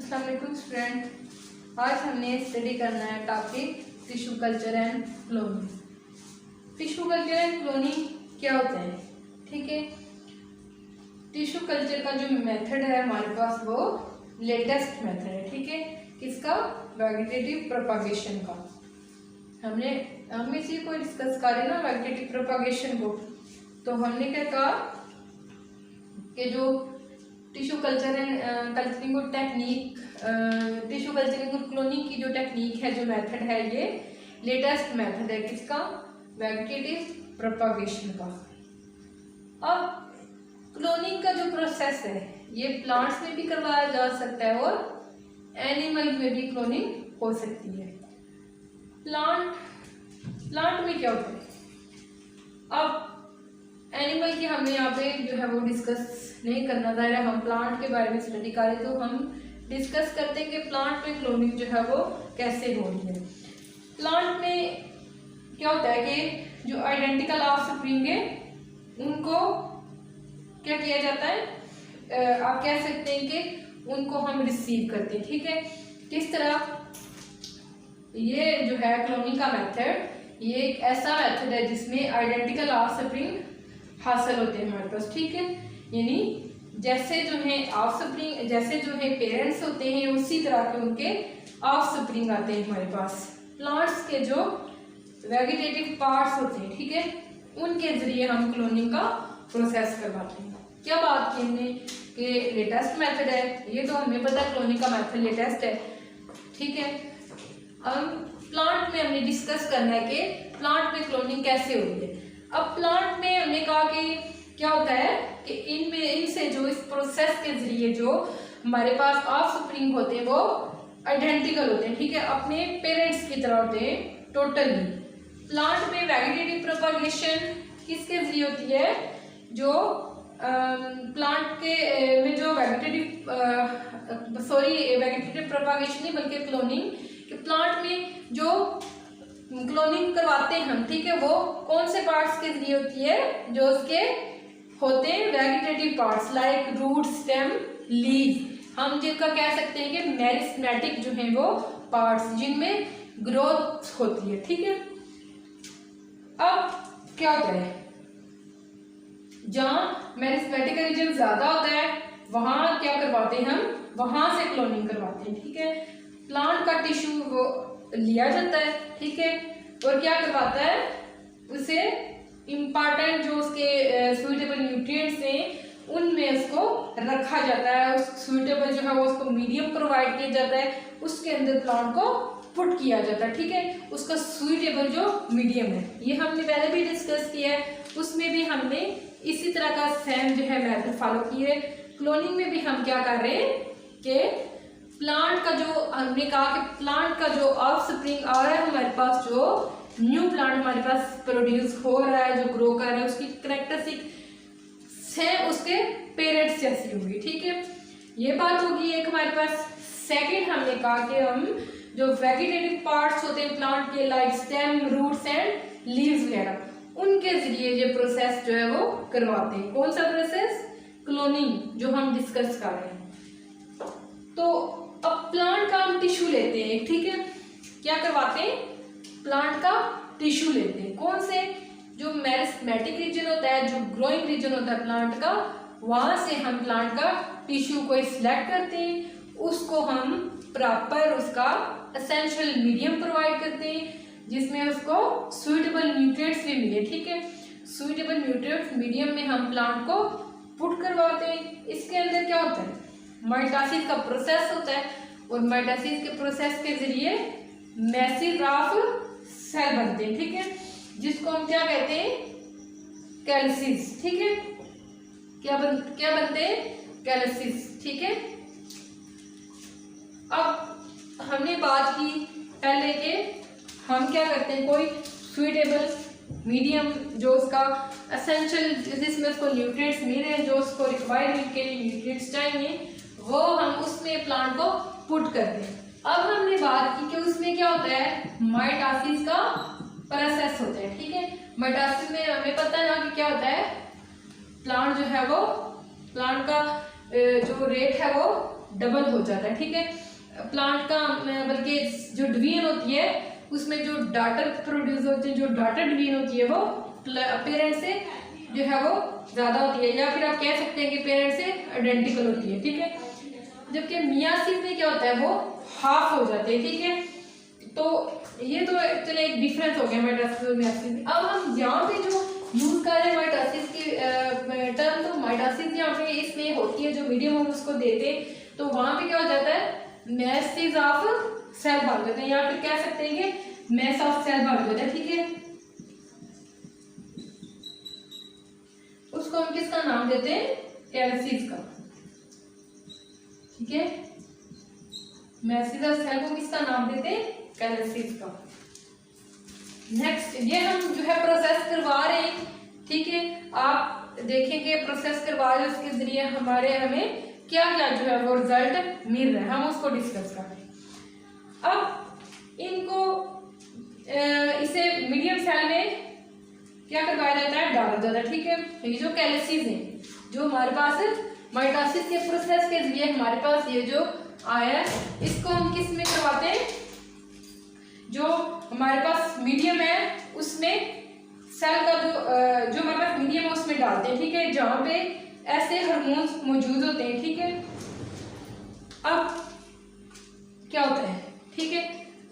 अस्सलाम वालेकुम स्टूडेंट, आज हमने स्टडी करना है topic tissue culture and cloning. Tissue culture and cloning क्या होता है? ठीक है, टिश्यू कल्चर का जो मेथड है हमारे पास वो लेटेस्ट मेथड है। ठीक है, किसका? वेजिटेटिव प्रोपागेशन का। हम इसी को डिस्कस करें ना, वेजिटेटिव प्रोपागेशन को। तो हमने क्या कहा कि जो टिश्यू कल्चरिंग और टेक्निक, टिश्यू कल्चरिंग और क्लोनिंग की जो टेक्निक है, जो मेथड है, ये लेटेस्ट मेथड है। किसका? वेजिटेटिव प्रोपागेशन का। अब क्लोनिंग का जो प्रोसेस है ये प्लांट्स में भी करवाया जा सकता है और एनिमल में भी क्लोनिंग हो सकती है। प्लांट में क्या होता है? अब एनिमल की हमने यहाँ पे जो है वो डिस्कस नहीं करना था, हम प्लांट के बारे में स्टडी करें तो हम डिस्कस करते हैं कि प्लांट में क्लोनिंग जो है वो कैसे हो रही है। प्लांट में क्या होता है कि जो आइडेंटिकल ऑफस्प्रिंग है उनको क्या किया जाता है, आप कह सकते हैं कि उनको हम रिसीव करते हैं। ठीक है, किस तरह? ये जो है क्लोनिंग का मेथड, ये एक ऐसा मेथड है जिसमें आइडेंटिकल ऑफस्प्रिंग हासिल होते हैं हमारे पास। ठीक है, यानी जैसे जो है ऑफस्प्रिंग, जैसे जो है पेरेंट्स होते हैं उसी तरह के उनके ऑफस्प्रिंग आते हैं हमारे पास। प्लांट्स के जो वेजिटेटिव पार्ट्स होते हैं, ठीक है, उनके जरिए हम क्लोनिंग का प्रोसेस करवाते हैं। क्या बात की हमने कि लेटेस्ट मेथड है, ये तो हमें पता है क्लोनिंग का मेथड लेटेस्ट है। ठीक है, अब प्लांट में हमने डिस्कस करना है कि प्लांट में क्लोनिंग कैसे होती है। अब प्लांट में हमने कहा कि क्या होता है कि इनसे जो इस प्रोसेस के जरिए जो हमारे पास ऑफस्प्रिंग होते हैं वो आइडेंटिकल होते हैं। ठीक है, अपने पेरेंट्स की तरह होते हैं टोटली। प्लांट में वेजिटेटिव प्रोपागेशन किसके जरिए होती है? जो प्लांट के में जो वेजिटेटिव प्रोपागेशन नहीं बल्कि क्लोनिंग कि प्लांट में जो क्लोनिंग करवाते हैं हम, ठीक है, वो कौन से पार्ट्स के जरिए होती है? जो उसके होते हैं vegetative parts like root, stem, leave. हम जिनका कह सकते हैं कि मेरिस्टेमेटिक जो है वो पार्ट्स जिनमें ग्रोथ होती है। ठीक है, अब क्या होता है? जहाँ मेरिस्टेमेटिक रीजन ज्यादा होता है वहां क्या करवाते हैं हम? वहां से क्लोनिंग करवाते हैं। ठीक है, प्लांट का टिश्यू वो लिया जाता है, ठीक है, और क्या करवाता है? उसे इम्पॉर्टेंट जो उसके सुइटेबल न्यूट्रिएंट्स हैं उनमें उसको रखा जाता है। उस सुइटेबल जो है वो उसको मीडियम प्रोवाइड किया जाता है, उसके अंदर प्लांट को पुट किया जाता है। ठीक है, उसका सुइटेबल जो मीडियम है, ये हमने पहले भी डिस्कस किया है, उसमें भी हमने इसी तरह का सेम जो है मेथड फॉलो किए। क्लोनिंग में भी हम क्या कर रहे हैं कि प्लांट का जो हमने कहा कि प्लांट का जो ऑफस्प्रिंग आ रहा है हमारे पास, जो न्यू प्लांट हमारे पास प्रोड्यूस हो रहा है, जो ग्रो कर रहा है, उसकी कैरेक्टरिस्टिक सेम उसके पेरेंट्स जैसी होगी। ठीक है, ये बात होगी एक हमारे पास। सेकंड हमने कहा कि हम जो वेजिटेटिव पार्ट्स होते हैं प्लांट के like stem, roots and leaves वगैरह, उनके जरिए ये प्रोसेस जो है वो करवाते हैं। कौन सा प्रोसेस? क्लोनिंग, जो हम डिस्कस कर रहे हैं। तो अब प्लांट का हम टिश्यू लेते हैं, ठीक है, क्या करवाते हैं? प्लांट का टिश्यू लेते हैं। कौन से? जो मेरिस्टेमेटिक रीजन होता है, जो ग्रोइंग रीजन होता है प्लांट का, वहां से हम प्लांट का टिश्यू को सिलेक्ट करते हैं, उसको हम प्रॉपर उसका एसेंशियल मीडियम प्रोवाइड करते हैं जिसमें उसको सुइटेबल न्यूट्रिएंट्स भी मिले। ठीक है, सुइटेबल न्यूट्रिएंट्स मीडियम में हम प्लांट को पुट करवाते हैं। इसके अंदर क्या होता है? माइटोसिस का प्रोसेस होता है और माइटोसिस के प्रोसेस के जरिए मैसिव ऑफ सेल बनते हैं। ठीक है, जिसको हम क्या कहते हैं? कैलिसिस। ठीक है, क्या बनते हैं? कैलिसिस। ठीक है, अब हमने बात की पहले के हम क्या करते हैं, कोई सुइटेबल मीडियम जो उसका एसेंशियल, जिसमें उसको न्यूट्रिएंट्स मिल रहे हैं, जो उसको रिक्वायरमेंट के लिए न्यूट्रिएंट्स चाहिए, वो हम उसमें प्लांट को पुट करते हैं। अब हमने बात की कि उसमें क्या होता है? माइटोसिस का प्रोसेस होता है। ठीक है, माइटोसिस में हमें पता है ना कि क्या होता है? प्लांट जो है वो, प्लांट का जो रेट है वो डबल हो जाता है, ठीक है। प्लांट का बल्कि जो डिवीजन होती है उसमें जो डाटर प्रोड्यूस होती है, जो डाटर डिवीजन होती है वो पेरेंट से जो है वो ज़्यादा होती है, या फिर आप कह सकते हैं कि पेरेंट से आइडेंटिकल होती है, ठीक है। जबकि मियासिस में क्या होता है वो हाफ हो जाते हैं, ठीक है। तो ये तो चले एक डिफरेंस हो गया माइटोसिस और मियासिस में। अब हम यहाँ पे जो यूज कर रहे हैं माइटोसिस की टर्म, तो माइटोसिस यहाँ पे इसमें होती है जो मीडियम हम उसको देते हैं, तो वहाँ पे क्या हो जाता है मैसेज ऑफ सेल बन जाते हैं, या फिर कह सकते हैं कि मैस ऑफ सेल बन जाता है, ठीक है। उसको हम किसका नाम देते हैं कैलसिस का, ठीक है। मैसेज ऑफ सेल को किसका नाम देते हैं कैलसिस का। नेक्स्ट ये हम जो है प्रोसेस करवा रहे हैं, ठीक है। आप देखेंगे प्रोसेस करवा रहे उसके जरिए हमें क्या क्या जो है वो रिजल्ट मिल रहा है, हम उसको डिस्कस कर रहे हैं। अब इनको इसे मीडियम सेल में क्या करवाया जाता है डाला जाता है, ठीक है। ये जो कैलसिस है जो हमारे पास माइटोसिस के प्रोसेस के जरिए हमारे पास ये जो आया है इसको हम किस में करवाते हैं, जो हमारे पास मीडियम है उसमें सेल का जो हमारे पास मीडियम है उसमें डालते हैं, ठीक है, जहाँ पे ऐसे हार्मोन्स मौजूद होते हैं, ठीक है। अब क्या होता है, ठीक है,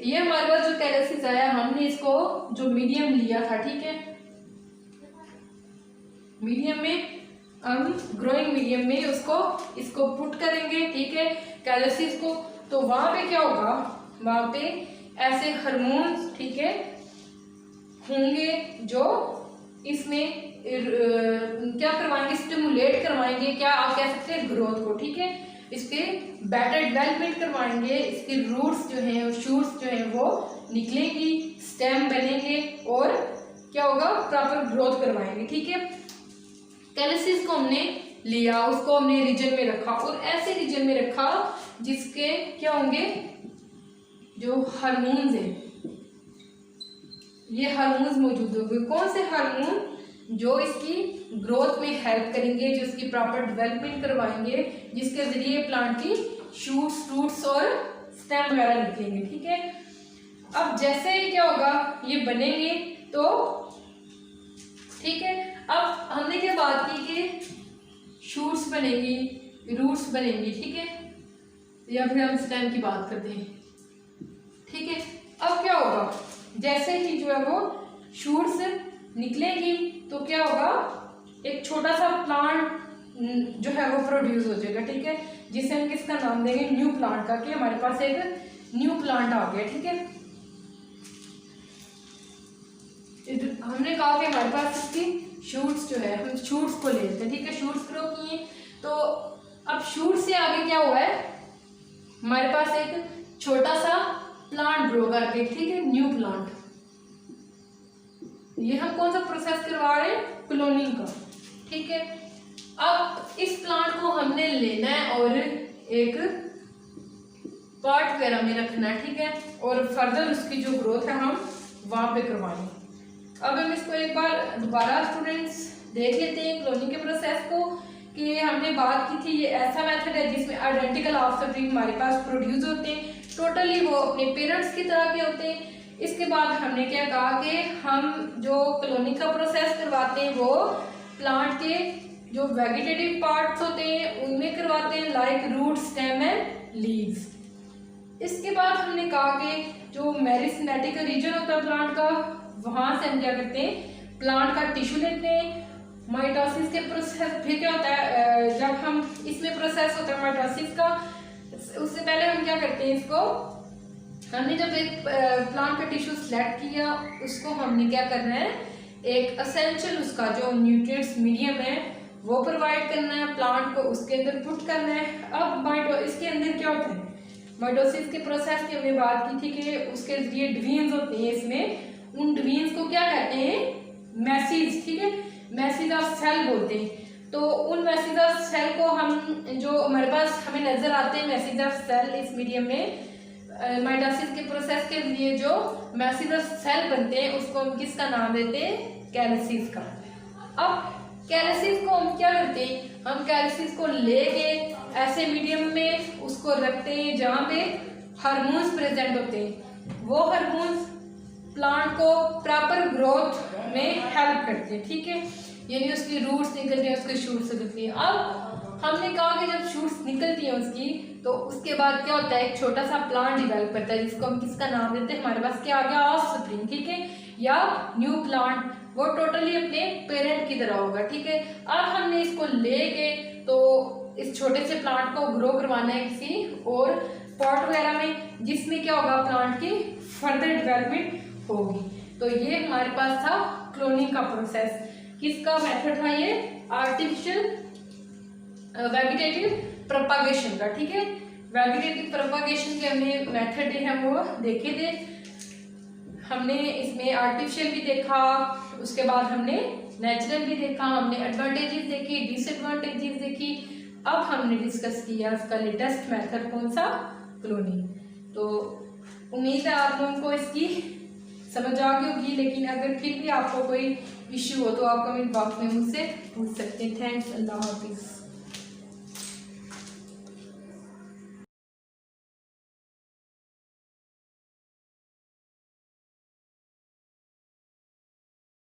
ये हमारे पास जो कैलसिस आया हमने इसको जो मीडियम लिया था, ठीक है, मीडियम में हम ग्रोइंग मीडियम में इसको पुट करेंगे, ठीक है, कैलसिस को। तो वहां पे क्या होगा, वहां पे ऐसे हार्मोन्स, ठीक है, होंगे जो इसमें क्या करवाएंगे स्टिमुलेट करवाएंगे, क्या आप कह सकते हैं ग्रोथ को, ठीक है। इसके बेटर डेवलपमेंट करवाएंगे, इसके रूट्स जो हैं शूट्स जो हैं वो निकलेंगी, स्टेम बनेंगे और क्या होगा प्रॉपर ग्रोथ करवाएंगे, ठीक है। कैलसिस को हमने लिया, उसको हमने रीजन में रखा और ऐसे रीजन में रखा जिसके क्या होंगे जो हार्मोन्स हैं, ये हार्मोन्स मौजूद होंगे। कौन से हार्मोन जो इसकी ग्रोथ में हेल्प करेंगे, जो इसकी प्रॉपर डेवलपमेंट करवाएंगे, जिसके जरिए प्लांट की शूट्स रूट्स और स्टेम वगैरह निकलेंगे, ठीक है। अब जैसे ही क्या होगा ये बनेंगे तो ठीक है। अब हमने क्या बात की कि शूट्स बनेंगी, रूट्स बनेंगी, ठीक है, या फिर हम स्टेम की बात करते हैं, ठीक है। अब क्या होगा जैसे ही जो है वो शूट्स निकलेगी तो क्या होगा एक छोटा सा प्लांट जो है वो प्रोड्यूस हो जाएगा, ठीक है, जिसे हम किसका नाम देंगे न्यू प्लांट का, कि हमारे पास एक न्यू प्लांट आ गया, ठीक है। हमने कहा कि हमारे पास इसकी शूट्स जो है हम शूट्स को लेते हैं, ठीक है, शूट्स ग्रो किए। तो अब शूट से आगे क्या हुआ है हमारे पास एक छोटा सा प्लांट ग्रो करके, ठीक है, न्यू प्लांट। ये हम कौन सा प्रोसेस करवा रहे हैं क्लोनिंग का, ठीक है। अब इस प्लांट को हमने लेना है और एक पार्ट वगैरह में रखना है, ठीक है, और फर्दर उसकी जो ग्रोथ है हम वहां पे करवाएंगे। अब हम इसको एक बार दोबारा स्टूडेंट्स देख लेते हैं क्लोनिंग के प्रोसेस को, कि हमने बात की थी ये ऐसा मेथड है जिसमें आइडेंटिकल ऑफस्प्रिंग हमारे पास प्रोड्यूस होते हैं, टोटली वो अपने पेरेंट्स की तरह के होते हैं। इसके बाद हमने क्या कहा कि हम जो क्लोनिंग का प्रोसेस करवाते हैं वो प्लांट के जो वेजिटेटिव पार्ट्स होते हैं उनमें करवाते हैं, like root stem and leaves. इसके बाद हमने कहा कि जो मेरिस्टेमेटिक रीजन होता है प्लांट का, वहां से हम क्या करते हैं प्लांट का टिश्यू लेते हैं। माइटोसिस के प्रोसेस फिर क्या होता है जब हम इसमें प्रोसेस होता है माइटोसिस का, उससे पहले हम क्या करते हैं इसको हमने जब एक प्लांट का टिश्यू सेलेक्ट किया उसको हमने क्या करना है एक एसेंशियल उसका जो न्यूट्रिएंट्स मीडियम है वो प्रोवाइड करना है, प्लांट को उसके अंदर पुट करना है। अब इसके अंदर क्या होता है माइटोसिस के प्रोसेस की हमने बात की थी कि उसके जरिए डिवीजन्स होते हैं, इसमें उन डिवीजन्स को क्या कहते हैं मैसेज, ठीक है, मैसेज ऑफ सेल बोलते हैं। तो उन मैसेज ऑफ सेल को हम जो हमारे पास हमें नजर आते हैं मैसेज ऑफ सेल इस मीडियम में माइटोसिस के प्रोसेस के लिए जो मैसेज ऑफ सेल बनते हैं उसको हम किसका नाम देते हैं कैलसिस का। अब कैलसिस को हम क्या करते हैं, हम कैलसिस को लेके ऐसे मीडियम में उसको रखते हैं जहाँ पे हार्मोन्स प्रेजेंट होते हैं। वो हार्मोन्स प्लांट को प्रॉपर ग्रोथ में हेल्प करते हैं, ठीक है, यानी उसकी रूट्स निकलती हैं, उसकी शूट्स निकलती हैं। अब हमने कहा कि जब शूट्स निकलती हैं उसकी, तो उसके बाद क्या होता है, एक छोटा सा प्लांट डिवेलप करता है जिसको हम किसका नाम देते हैं, हमारे पास क्या आ गया, ऑफ स्प्रिंग, ठीक है, या न्यू प्लांट। वो टोटली अपने पेरेंट की तरह होगा, ठीक है। अब हमने इसको लेके तो इस छोटे से प्लांट को ग्रो करवाना है किसी और पॉट वगैरह में, जिसमें क्या होगा, प्लांट की फर्दर डेवलपमेंट होगी। तो ये हमारे पास था क्लोनिंग का प्रोसेस। किसका मेथड था ये, आर्टिफिशियल वेजिटेटिव प्रोपागेशन का, ठीक है। वेजिटेटिव प्रोपागेशन के हमने मेथड हैं वो देखे थे। हमने इसमें आर्टिफिशियल भी देखा, उसके बाद हमने नेचुरल भी देखा, हमने एडवांटेजेस देखी, डिसएडवांटेजेस देखी। अब हमने डिस्कस किया उसका लेटेस्ट मेथड कौन सा, क्लोनिंग। तो उम्मीद है आप लोगों को इसकी समझ आ गई होगी, लेकिन अगर फिर भी आपको कोई इश्यू हो तो आप कमेंट बॉक्स में मुझसे पूछ सकते हैं। थैंक्स, अल्लाह हाफिज़।